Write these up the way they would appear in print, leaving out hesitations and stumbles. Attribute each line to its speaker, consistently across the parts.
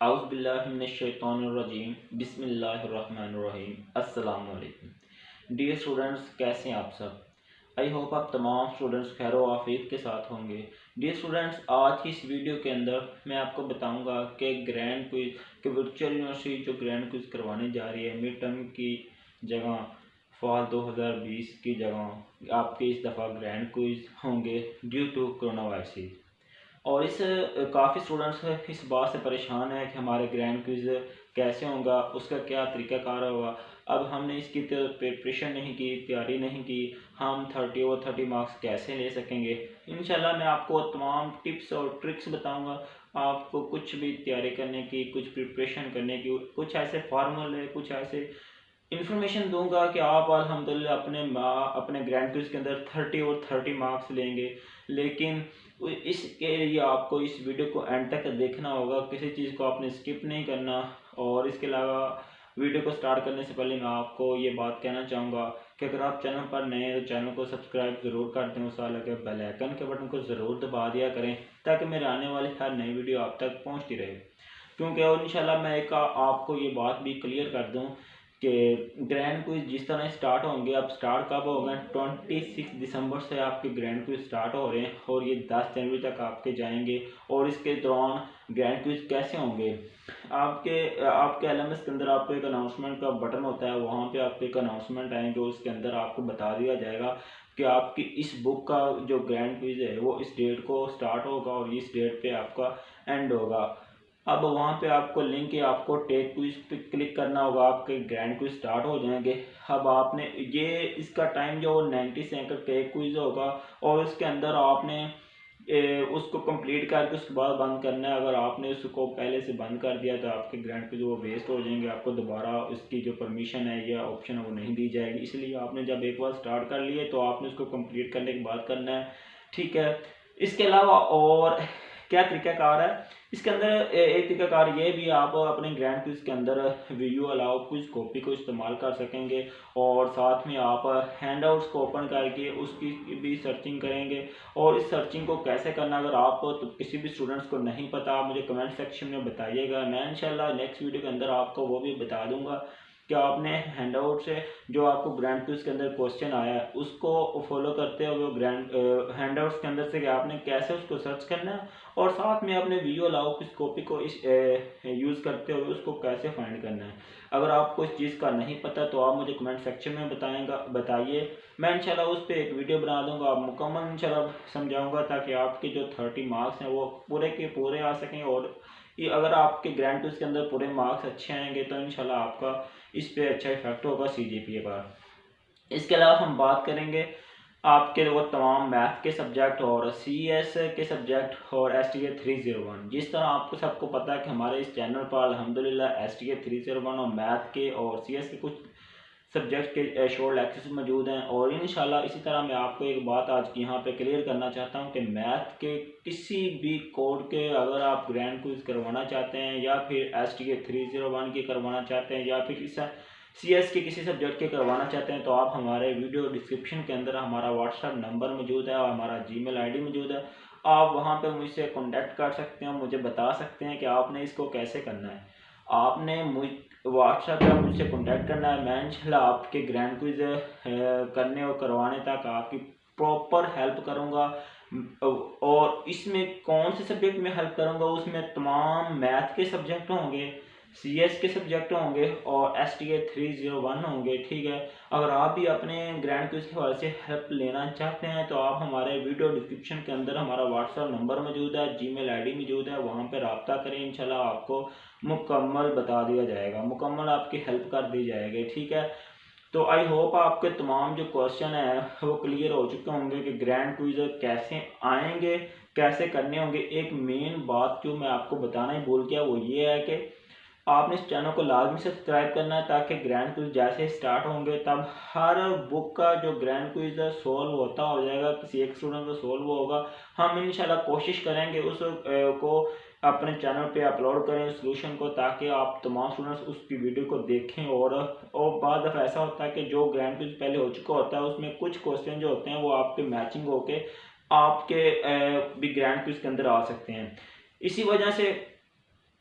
Speaker 1: औज़ुबिल्लाहिमिनश्शैतानिर्रजीम बिस्मिल्लाहिर्रहमानिर्रहीम अस्सलाम वालेकुम। डियर स्टूडेंट्स, कैसे हैं आप सब? आई होप आप तमाम स्टूडेंट्स खैर व आफियत के साथ होंगे। डियर स्टूडेंट्स, आज की इस वीडियो के अंदर मैं आपको बताऊंगा कि ग्रैंड क्विज के वर्चुअल यूनिवर्सिटी जो ग्रैंड क्विज करवाने जा रही है मिड टर्म की जगह फॉल 2020 की जगह आपके इस दफ़ा ग्रैंड क्विज होंगे ड्यू टू कोरोना वायरस। और इस काफ़ी स्टूडेंट्स इस बात से परेशान है कि हमारे ग्रैंड क्विज़ कैसे होगा, उसका क्या तरीक़ाकार होगा। अब हमने इसकी प्रिपरेशन नहीं की, तैयारी नहीं की, हम 30 मार्क्स कैसे ले सकेंगे। इंशाल्लाह मैं आपको तमाम टिप्स और ट्रिक्स बताऊंगा। आपको कुछ भी तैयारी करने की, कुछ प्रिपरेशन करने की, कुछ ऐसे फार्मूले, कुछ ऐसे इन्फॉर्मेशन दूंगा कि आप अल्हम्दुलिल्लाह अपने ग्रैंड क्विज के अंदर 30 मार्क्स लेंगे। लेकिन इसके लिए आपको इस वीडियो को एंड तक देखना होगा, किसी चीज़ को आपने स्किप नहीं करना। और इसके अलावा वीडियो को स्टार्ट करने से पहले मैं आपको ये बात कहना चाहूँगा कि अगर आप चैनल पर नए हैं तो चैनल को सब्सक्राइब ज़रूर कर दें, उस लगे बेल आइकन के बटन को ज़रूर दबा दिया करें ताकि मेरे आने वाली हर नई वीडियो आप तक पहुँचती रहे। क्योंकि और इंशाल्लाह मैं एक आपको ये बात भी क्लियर कर दूं कि ग्रैंड क्विज जिस तरह स्टार्ट होंगे, अब स्टार्ट कब होगा, 26 दिसंबर से आपके ग्रैंड क्विज स्टार्ट हो रहे हैं और ये 10 जनवरी तक आपके जाएंगे। और इसके दौरान ग्रैंड क्विज कैसे होंगे, आपके आपके एलएमएस के अंदर आपको एक अनाउंसमेंट का बटन होता है, वहाँ पे आपको एक अनाउंसमेंट आएंगे, उसके अंदर आपको बता दिया जाएगा कि आपकी इस बुक का जो ग्रैंड क्विज है वो इस डेट को स्टार्ट होगा और इस डेट पे आपका एंड होगा। अब वहाँ पे आपको लिंक है, आपको टेक क्विज पे क्लिक करना होगा, आपके ग्रैंड क्विज स्टार्ट हो जाएंगे। अब आपने ये इसका टाइम जो 90 सेकंड टेक क्विज होगा और उसके अंदर आपने उसको कंप्लीट करके उसके बाद बंद करना है। अगर आपने उसको पहले से बंद कर दिया तो आपके ग्रैंड क्विज वो वेस्ट हो जाएंगे, आपको दोबारा उसकी जो परमिशन है या ऑप्शन है वो नहीं दी जाएगी। इसलिए आपने जब एक बार स्टार्ट कर लिए तो आपने उसको कंप्लीट करने के बाद करना है, ठीक है। इसके अलावा और क्या तरीक़ाकार है इसके अंदर, एक तरीक़ाकार ये भी, आप अपने ग्रैंड क्विज के अंदर वीडियो अलाउ क्विज कॉपी को इस्तेमाल कर सकेंगे और साथ में आप हैंड आउट्स को ओपन करके उसकी भी सर्चिंग करेंगे। और इस सर्चिंग को कैसे करना, अगर आप तो किसी भी स्टूडेंट्स को नहीं पता, आप मुझे कमेंट सेक्शन में बताइएगा, मैं इंशाल्लाह नेक्स्ट वीडियो के अंदर आपको वो भी बता दूंगा कि आपने हैंड आउट से जो आपको ग्रैंड क्विज के अंदर क्वेश्चन आया है उसको फॉलो करते हुए ग्रैंड हैंड आउट्स के अंदर से कि आपने कैसे उसको सर्च करना है और साथ में अपने वीडियो अलाउ किस कॉपी को इस यूज़ करते हुए उसको कैसे फाइंड करना है। अगर आपको इस चीज़ का नहीं पता तो आप मुझे कमेंट सेक्शन में बताइए, मैं इंशाल्लाह उस पर एक वीडियो बना दूंगा, आप मुकम्मल इंशाल्लाह समझाऊंगा ताकि आपके जो 30 मार्क्स हैं वो पूरे के पूरे आ सकें। और ये अगर आपके ग्रैंड क्विज के अंदर पूरे मार्क्स अच्छे आएंगे तो इंशाल्लाह आपका इस पर अच्छा इफेक्ट होगा सीजीपीए पर। इसके अलावा हम बात करेंगे आपके वो तमाम मैथ के सब्जेक्ट और सीएस के सब्जेक्ट और एसटीए 301। जिस तरह आपको सबको पता है कि हमारे इस चैनल पर अल्हम्दुलिल्लाह एसटीए 301 और मैथ के और सीएस के कुछ सब्जेक्ट के शोर लेक्चर्स मौजूद हैं। और इंशाल्लाह इसी तरह मैं आपको एक बात आज यहाँ पे क्लियर करना चाहता हूँ कि मैथ के किसी भी कोड के अगर आप ग्रैंड क्विज करवाना चाहते हैं या फिर एसटीए 301 की करवाना चाहते हैं या फिर इस सीएस के किसी सब्जेक्ट के करवाना चाहते हैं तो आप हमारे वीडियो डिस्क्रिप्शन के अंदर हमारा व्हाट्सएप नंबर मौजूद है और हमारा जीमेल आईडी मौजूद है। आप वहां पे मुझसे कांटेक्ट कर सकते हैं, मुझे बता सकते हैं कि आपने इसको कैसे करना है। आपने मुझ व्हाट्सएप पर मुझसे कांटेक्ट करना है, मैं इंशाल्लाह आपके ग्रैंड क्विज करने और करवाने तक आपकी प्रॉपर हेल्प करूँगा। और इसमें कौन से सब्जेक्ट में हेल्प करूँगा, उसमें तमाम मैथ के सब्जेक्ट होंगे, सीएस के सब्जेक्ट होंगे और एसटीए 301 होंगे, ठीक है। अगर आप भी अपने ग्रैंड क्विज के हवाले से हेल्प लेना चाहते हैं तो आप हमारे वीडियो डिस्क्रिप्शन के अंदर हमारा व्हाट्सएप नंबर मौजूद है, जीमेल आईडी मौजूद है, वहाँ पर रब्ता करें, इंशाल्लाह आपको मुकम्मल बता दिया जाएगा, मुकम्मल आपकी हेल्प कर दी जाएगी, ठीक है। तो आई होप आपके तमाम जो क्वेश्चन है वो क्लियर हो चुके होंगे कि ग्रैंड क्विज कैसे आएंगे, कैसे करने होंगे। एक मेन बात जो मैं आपको बताना ही भूल गया वो ये है कि आपने इस चैनल को लाजमी सब्सक्राइब करना है ताकि ग्रैंड क्विज जैसे स्टार्ट होंगे तब हर बुक का जो ग्रैंड क्विज है सोल्व होता हो जाएगा, किसी एक स्टूडेंट को सोल्व होगा। हम इंशाल्लाह कोशिश करेंगे उस को अपने चैनल पे अपलोड करें सोल्यूशन को, ताकि आप तमाम स्टूडेंट्स उसकी वीडियो को देखें। और बाद दफ़ा ऐसा होता है कि जो ग्रैंड क्विज पहले हो चुका होता है उसमें कुछ क्वेश्चन जो होते हैं वो आपके मैचिंग होके आपके भी ग्रैंड क्विज के अंदर आ सकते हैं। इसी वजह से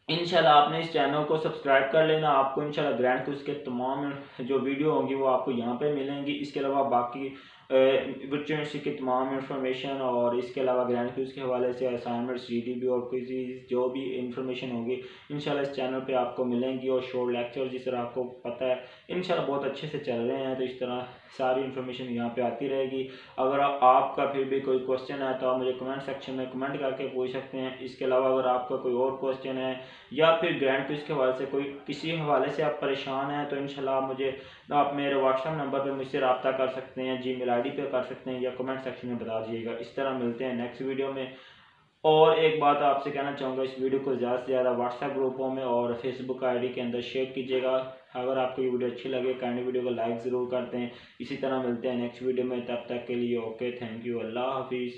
Speaker 1: इंशाल्लाह आपने इस चैनल को सब्सक्राइब कर लेना। आपको इंशाल्लाह ग्रैंड क्विज़ के तमाम जो वीडियो होंगी वो आपको यहाँ पे मिलेंगी। इसके अलावा बाकी यूनिवर्सिटी की तमाम इंफॉर्मेशन और इसके अलावा ग्रैंड क्विज़ के हवाले से असाइनमेंट्स, जीडीपी और क्विज़ जो भी इंफॉर्मेशन होगी इंशाल्लाह इस चैनल पे आपको मिलेंगी। और शॉर्ट लेक्चर जिस तरह आपको पता है इंशाल्लाह बहुत अच्छे से चल रहे हैं, तो इस तरह सारी इन्फॉर्मेशन यहाँ पे आती रहेगी। अगर आपका फिर भी कोई क्वेश्चन है तो आप मुझे कमेंट सेक्शन में कमेंट करके पूछ सकते हैं। इसके अलावा अगर आपका कोई और क्वेश्चन है या फिर ग्रैंड क्विज़ के हवाले से कोई किसी हवाले से आप परेशान हैं तो इंशाल्लाह आप मेरे व्हाट्सएप नंबर पर मुझसे रब्ता कर सकते हैं, जीमेल आईडी पे कर सकते हैं या कमेंट सेक्शन में बता दीजिएगा। इस तरह मिलते हैं नेक्स्ट वीडियो में। और एक बात आपसे कहना चाहूँगा, इस वीडियो को ज़्यादा से ज़्यादा व्हाट्सएप ग्रुपों में और फेसबुक आईडी के अंदर शेयर कीजिएगा। अगर आपको ये वीडियो अच्छी लगे काइंडली वीडियो को लाइक ज़रूर करते हैं। इसी तरह मिलते हैं नेक्स्ट वीडियो में, तब तक के लिए ओके, थैंक यू, अल्लाह हाफिज़।